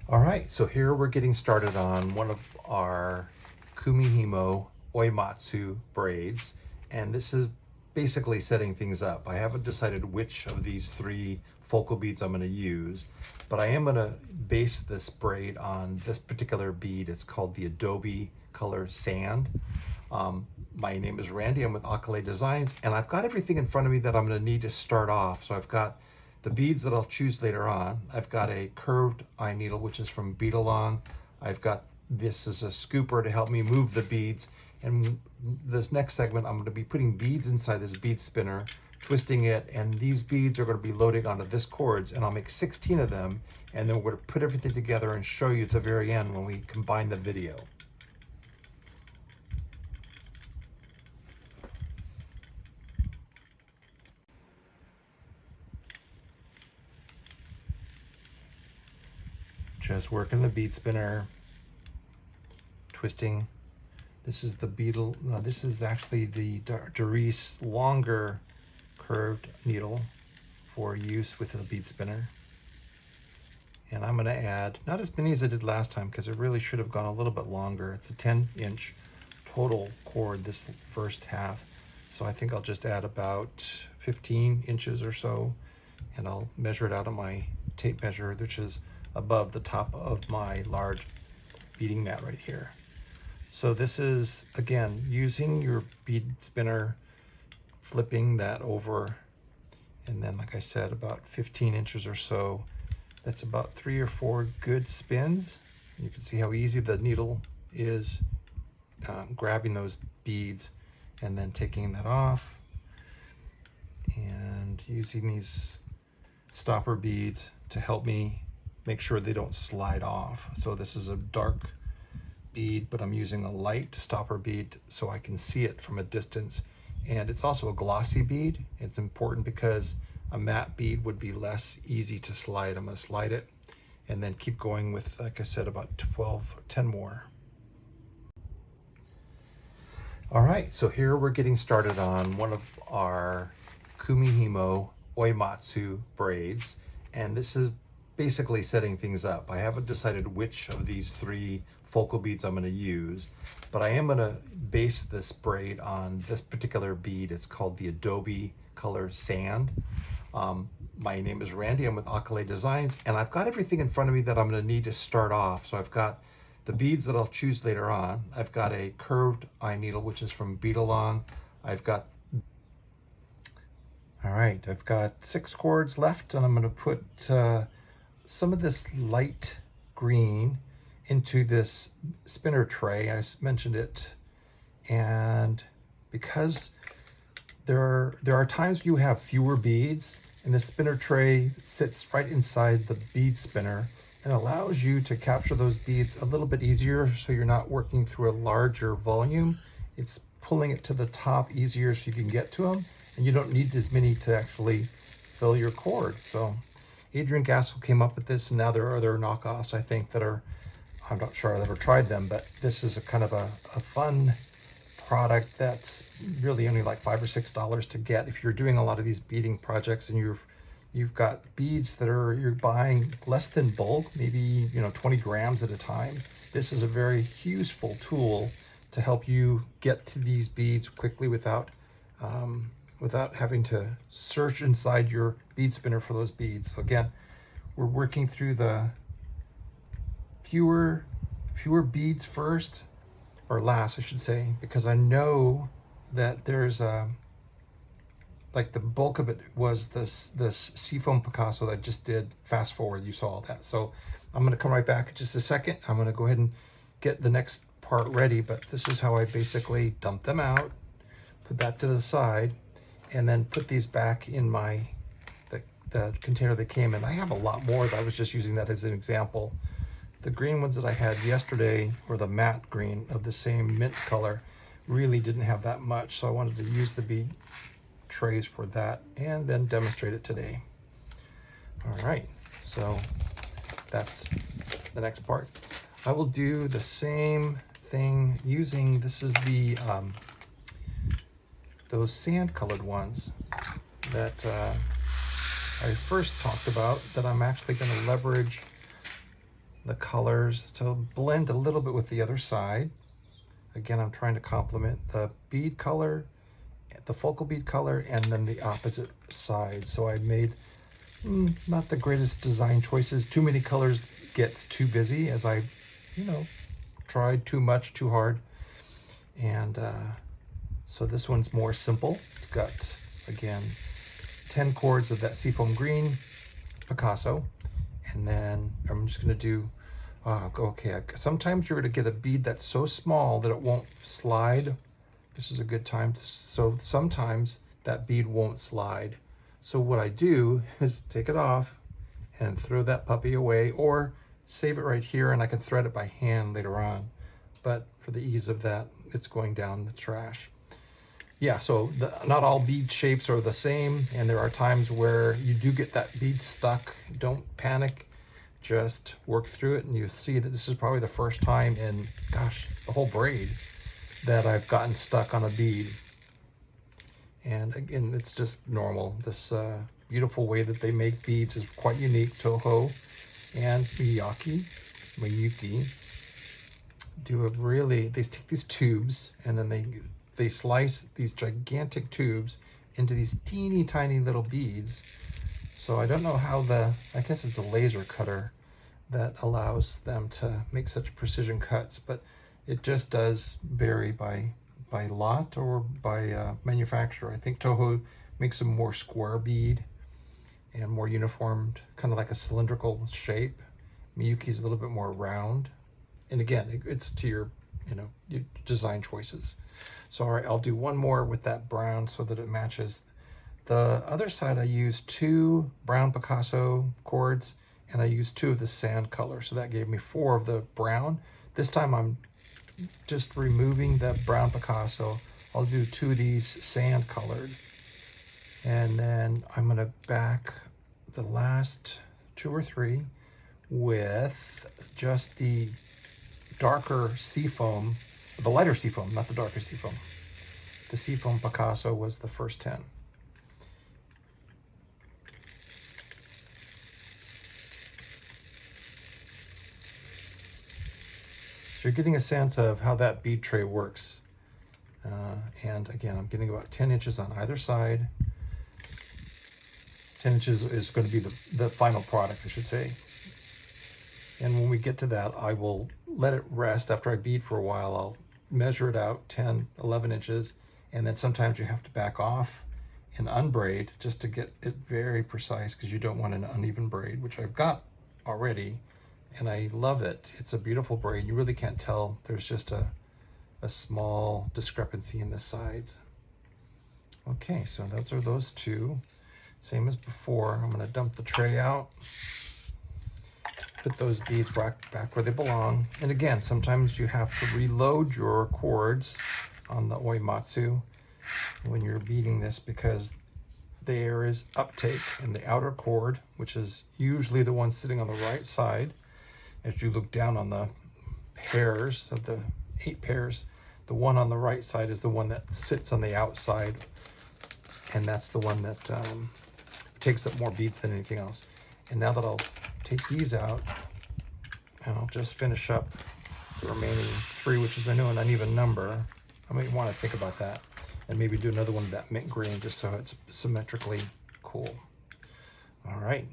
All right, so here we're getting started on one of our Kumihimo Oimatsu braids, and this is basically setting things up. I haven't decided which of these three focal beads I'm going to use, but I am going to base this braid on this particular bead. It's called the Adobe Color Sand. My name is Randy. I'm with Akalei Designs, and I've got everything in front of me that I'm going to need to start off. So I've got the beads that I'll choose later on. I've got a curved eye needle, which is from Bead Along. I've got this as a scooper to help me move the beads. And this next segment, I'm going to be putting beads inside this bead spinner, twisting it, and these beads are going to be loading onto this cords, and I'll make 16 of them, and then we're going to put everything together and show you at the very end when we combine the video. Just working the bead spinner, twisting. This is the beetle. This is actually the Doris longer curved needle for use with the bead spinner. And I'm going to add not as many as I did last time because it really should have gone a little bit longer. It's a 10-inch total cord this first half. So I think I'll just add about 15 inches or so, and I'll measure it out on my tape measure, which is above the top of my large beading mat right here. So this is, again, using your bead spinner, flipping that over, and then, like I said, about 15 inches or so. That's about 3 or 4 good spins. You can see how easy the needle is grabbing those beads and then taking that off, and using these stopper beads to help me make sure they don't slide off. So this is a dark bead, but I'm using a light stopper bead so I can see it from a distance. And it's also a glossy bead. It's important because a matte bead would be less easy to slide. I'm going to slide it and then keep going with, like I said, about 10 more. All right, so here we're getting started on one of our Kumihimo Oimatsu braids, and this is basically setting things up. I haven't decided which of these three focal beads I'm going to use, but I am going to base this braid on this particular bead. It's called the Adobe Color Sand. My name is Randy. I'm with Akalei Designs, and I've got everything in front of me that I'm going to need to start off. So I've got the beads that I'll choose later on. I've got a curved eye needle, which is from Bead Along. I've got 6 cords left, and I'm going to put some of this light green into this spinner tray. I mentioned it, and because there are times you have fewer beads, and the spinner tray sits right inside the bead spinner and allows you to capture those beads a little bit easier, so you're not working through a larger volume. It's pulling it to the top easier so you can get to them, and you don't need as many to actually fill your cord. So Adrian Gassel came up with this, and now there are other knockoffs, I think, that are, I'm not sure I've ever tried them, but this is a kind of a fun product that's really only like $5 or $6 to get if you're doing a lot of these beading projects and you've got beads that you're buying less than bulk, maybe 20 grams at a time. This is a very useful tool to help you get to these beads quickly without having to search inside your bead spinner for those beads. So again, we're working through the fewer beads first, or last I should say, because I know that there's like the bulk of it was this seafoam Picasso that I just did. Fast forward, you saw all that. So I'm going to come right back in just a second. I'm going to go ahead and get the next part ready, but this is how I basically dump them out, put that to the side, and then put these back in the container they came in. I have a lot more, I was just using that as an example. The green ones that I had yesterday were the matte green of the same mint color. Really didn't have that much, so I wanted to use the bead trays for that and then demonstrate it today. All right, so that's the next part. I will do the same thing using, this is the those sand colored ones that I first talked about, that I'm actually going to leverage the colors to blend a little bit with the other side. Again, I'm trying to complement the bead color, the focal bead color, and then the opposite side. So I made not the greatest design choices. Too many colors gets too busy as I, tried too much, too hard. And so this one's more simple. It's got, again, 10 cords of that seafoam green Picasso. And then I'm just going to do, okay, sometimes you're going to get a bead that's so small that it won't slide. This is a good time to, so sometimes that bead won't slide. So what I do is take it off and throw that puppy away, or save it right here and I can thread it by hand later on. But for the ease of that, it's going down the trash. Yeah, so not all bead shapes are the same, and there are times where you do get that bead stuck. Don't panic, just work through it, and you see that this is probably the first time in, gosh, the whole braid that I've gotten stuck on a bead. And again, it's just normal. This beautiful way that they make beads is quite unique. Toho and Miyuki do a really, they take these tubes and then they slice these gigantic tubes into these teeny tiny little beads. So I don't know how I guess it's a laser cutter that allows them to make such precision cuts, but it just does vary by lot or by manufacturer. I think Toho makes a more square bead and more uniformed, kind of like a cylindrical shape. Miyuki's a little bit more round. And again, it's to your, your design choices. So all right, I'll do one more with that brown so that it matches. The other side I used 2 brown Picasso cords, and I used 2 of the sand color. So that gave me 4 of the brown. This time I'm just removing the brown Picasso. I'll do 2 of these sand colored. And then I'm gonna back the last 2 or 3 with just the darker seafoam, the lighter seafoam, not the darker seafoam. The seafoam Picasso was the first 10. So you're getting a sense of how that bead tray works. And again, I'm getting about 10 inches on either side. 10 inches is going to be the final product, I should say. And when we get to that, I will let it rest after I bead for a while. I'll measure it out 10, 11 inches. And then sometimes you have to back off and unbraid just to get it very precise, because you don't want an uneven braid, which I've got already. And I love it. It's a beautiful braid. You really can't tell. There's just a small discrepancy in the sides. Okay, so those are those 2. Same as before. I'm going to dump the tray out. Put those beads back where they belong. And again, sometimes you have to reload your cords on the Oimatsu when you're beading this, because there is uptake in the outer cord, which is usually the one sitting on the right side. As you look down on the pairs of the 8 pairs, the one on the right side is the one that sits on the outside, and that's the one that takes up more beads than anything else. And now that I'll take these out, and I'll just finish up the remaining 3, which is, I know, an uneven number. I might want to think about that and maybe do another one of that mint green just so it's symmetrically cool. All right.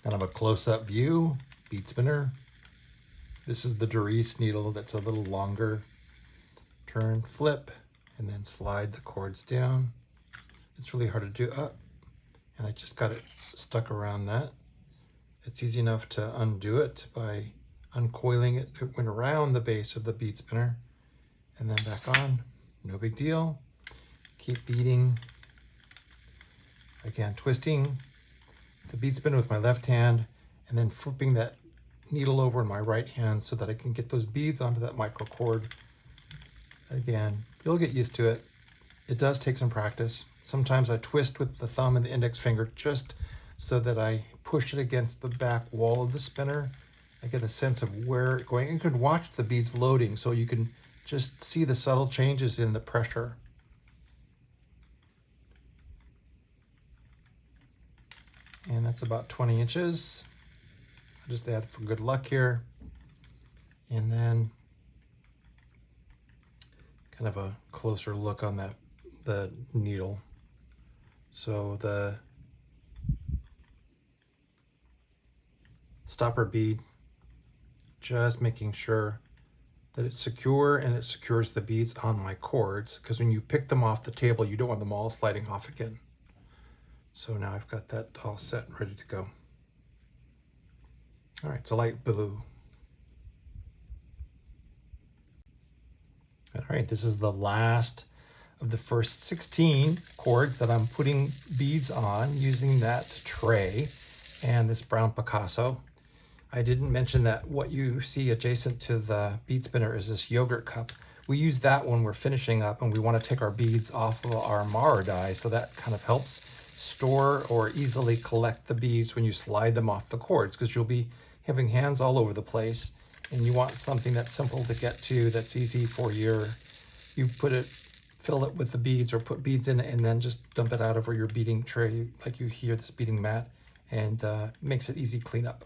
Kind of a close-up view, bead spinner. This is the Doris needle that's a little longer. Turn, flip, and then slide the cords down. It's really hard to do up, and I just got it stuck around that. It's easy enough to undo it by uncoiling it. It went around the base of the bead spinner and then back on. No big deal. Keep beading. Again, twisting the bead spinner with my left hand and then flipping that needle over in my right hand so that I can get those beads onto that micro cord. Again, you'll get used to it. It does take some practice. Sometimes I twist with the thumb and the index finger just so that I push it against the back wall of the spinner. I get a sense of where it's going. You can watch the beads loading so you can just see the subtle changes in the pressure. And that's about 20 inches. I just add for good luck here. And then kind of a closer look on the needle. So the stopper bead, just making sure that it's secure and it secures the beads on my cords, because when you pick them off the table, you don't want them all sliding off again. So now I've got that all set and ready to go. All right, it's a light blue. All right, this is the last of the first 16 cords that I'm putting beads on using that tray and this brown Picasso. I didn't mention that what you see adjacent to the bead spinner is this yogurt cup. We use that when we're finishing up and we want to take our beads off of our Mara die, so that kind of helps store or easily collect the beads when you slide them off the cords, because you'll be having hands all over the place and you want something that's simple to get to, that's easy for you put it, fill it with the beads or put beads in it and then just dump it out over your beading tray like you hear this beading mat, and makes it easy cleanup.